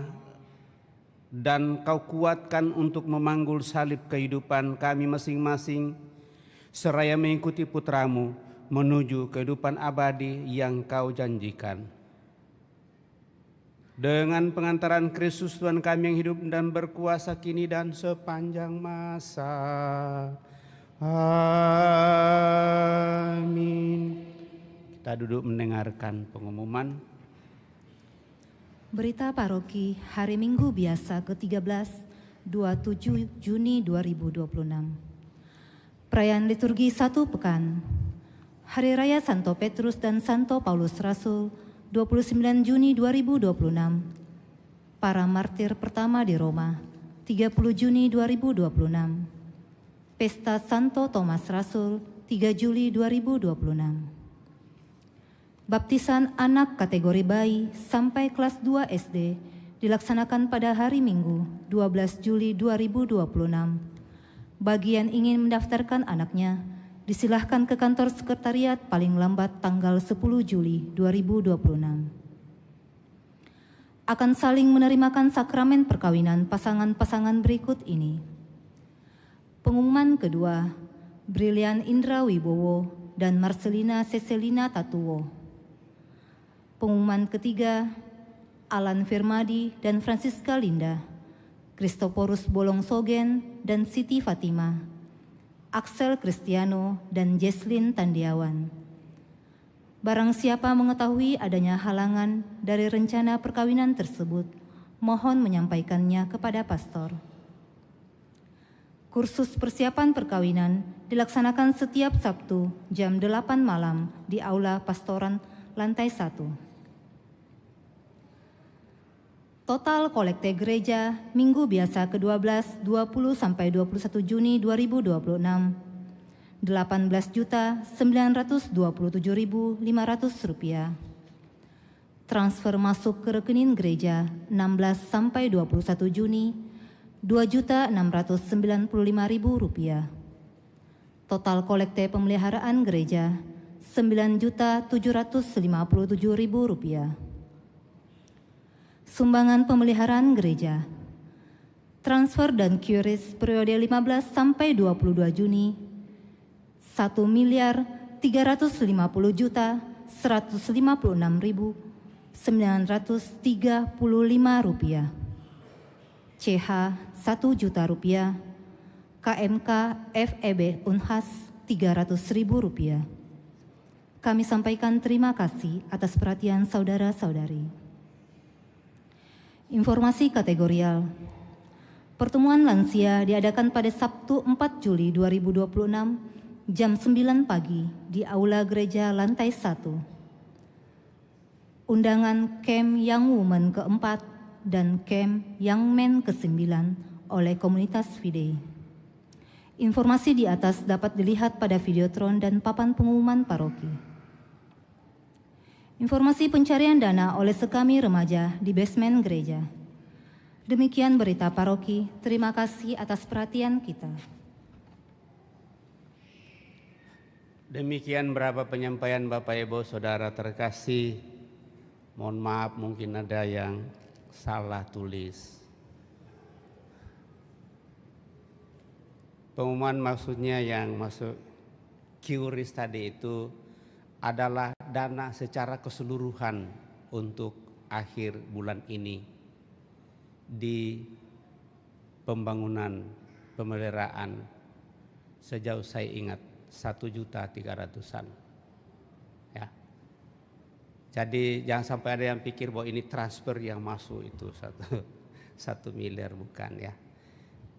dan Kau kuatkan untuk memanggul salib kehidupan kami masing-masing, seraya mengikuti putra-Mu menuju kehidupan abadi yang Kau janjikan. Dengan pengantaran Kristus Tuhan kami yang hidup dan berkuasa kini dan sepanjang masa. Amin. Kita duduk mendengarkan pengumuman. Berita Paroki Hari Minggu Biasa ke-13, 27 Juni 2026. Perayaan liturgi 1 pekan. Hari Raya Santo Petrus dan Santo Paulus Rasul, 29 Juni 2026. Para martir pertama di Roma, 30 Juni 2026. Pesta Santo Thomas Rasul, 3 Juli 2026. Baptisan anak kategori bayi sampai kelas 2 SD dilaksanakan pada hari Minggu, 12 Juli 2026. Bagi yang ingin mendaftarkan anaknya, disilahkan ke kantor sekretariat paling lambat tanggal 10 Juli 2026. Akan saling menerimakan sakramen perkawinan pasangan-pasangan berikut ini. Pengumuman kedua, Brilian Indra Wibowo dan Marcelina Cecelina Tatuwo. Pengumuman ketiga, Alan Firmadi dan Francisca Linda, Christoporus Bolong Sogen dan Siti Fatima, Axel Cristiano dan Jesslyn Tandiawan. Barang siapa mengetahui adanya halangan dari rencana perkawinan tersebut, mohon menyampaikannya kepada pastor. Kursus persiapan perkawinan dilaksanakan setiap Sabtu jam 8 malam di Aula Pastoran lantai 1. Total kolekte gereja Minggu Biasa ke-12 20 sampai 21 Juni 2026 Rp18.927.500. Transfer masuk ke rekening gereja 16 sampai 21 Juni Rp2.695.000. Total kolekte pemeliharaan gereja Rp9.757.000. Sumbangan pemeliharaan gereja, transfer dan QRIS periode 15 sampai 22 Juni Rp1.350.156.935. CH Rp1.000.000. KMK FEB Unhas Rp300.000. Kami sampaikan terima kasih atas perhatian saudara-saudari. Informasi kategorial. Pertemuan lansia diadakan pada Sabtu 4 Juli 2026 jam 9 pagi di Aula Gereja lantai 1. Undangan Camp Young Women ke-4 dan Camp Young Men ke-9 oleh komunitas Fide. Informasi di atas dapat dilihat pada videotron dan papan pengumuman paroki. Informasi pencarian dana oleh Sekami Remaja di basement gereja. Demikian berita paroki. Terima kasih atas perhatian kita. Demikian berapa penyampaian Bapak Ibu Saudara terkasih. Mohon maaf mungkin ada yang salah tulis. Pengumuman maksudnya yang masuk QRIS tadi itu adalah dana secara keseluruhan untuk akhir bulan ini di pembangunan pemeliharaan sejauh saya ingat 1.300.000-an. Ya. Jadi jangan sampai ada yang pikir bahwa ini transfer yang masuk itu 1 miliar, bukan ya.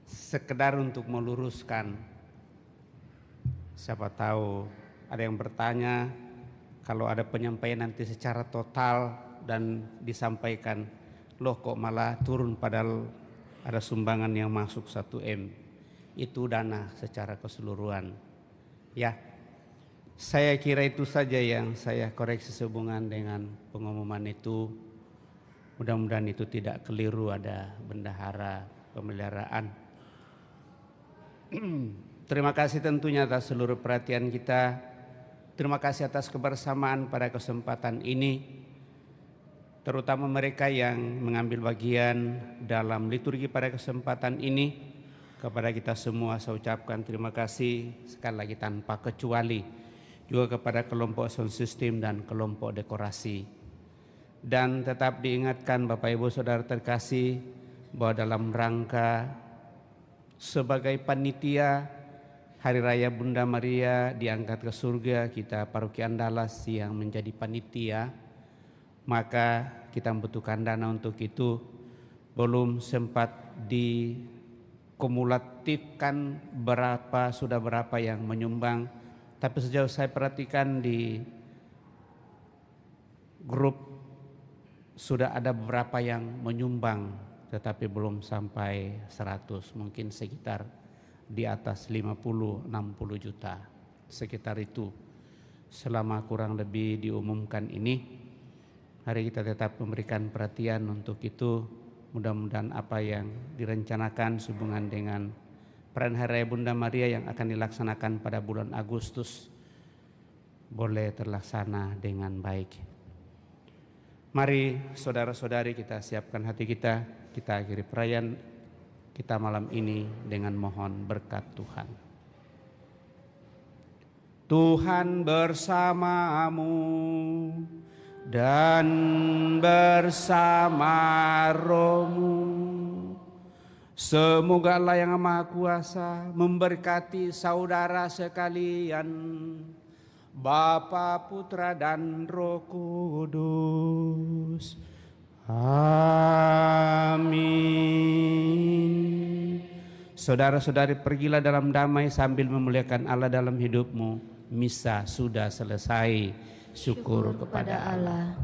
Sekedar untuk meluruskan, siapa tahu ada yang bertanya kalau ada penyampaian nanti secara total dan disampaikan, loh kok malah turun padahal ada sumbangan yang masuk 1M. Itu dana secara keseluruhan. Ya, saya kira itu saja yang saya koreksi sehubungan dengan pengumuman itu. Mudah-mudahan itu tidak keliru ada bendahara pemeliharaan. Terima kasih tentunya atas seluruh perhatian kita. Terima kasih atas kebersamaan pada kesempatan ini, terutama mereka yang mengambil bagian dalam liturgi pada kesempatan ini. Kepada kita semua saya ucapkan terima kasih sekali lagi tanpa kecuali, juga kepada kelompok sound system dan kelompok dekorasi. Dan tetap diingatkan Bapak Ibu Saudara terkasih bahwa dalam rangka sebagai panitia Hari Raya Bunda Maria diangkat ke surga, kita Paroki Andalas yang menjadi panitia, maka kita membutuhkan dana untuk itu. Belum sempat dikumulatifkan sudah berapa yang menyumbang, tapi sejauh saya perhatikan di grup sudah ada beberapa yang menyumbang, tetapi belum sampai 100, mungkin sekitar di atas 50-60 juta, sekitar itu. Selama kurang lebih diumumkan ini, hari kita tetap memberikan perhatian untuk itu. Mudah-mudahan apa yang direncanakan sehubungan dengan perayaan Hari Raya Bunda Maria yang akan dilaksanakan pada bulan Agustus boleh terlaksana dengan baik. Mari saudara-saudari kita siapkan hati kita akhiri perayaan kita malam ini dengan mohon berkat Tuhan. Tuhan bersamamu dan bersama rohmu. Semoga Allah yang Maha Kuasa memberkati saudara sekalian, Bapa, Putra, dan Roh Kudus. Amin. Saudara-saudari, pergilah dalam damai sambil memuliakan Allah dalam hidupmu. Misa sudah selesai. Syukur kepada Allah.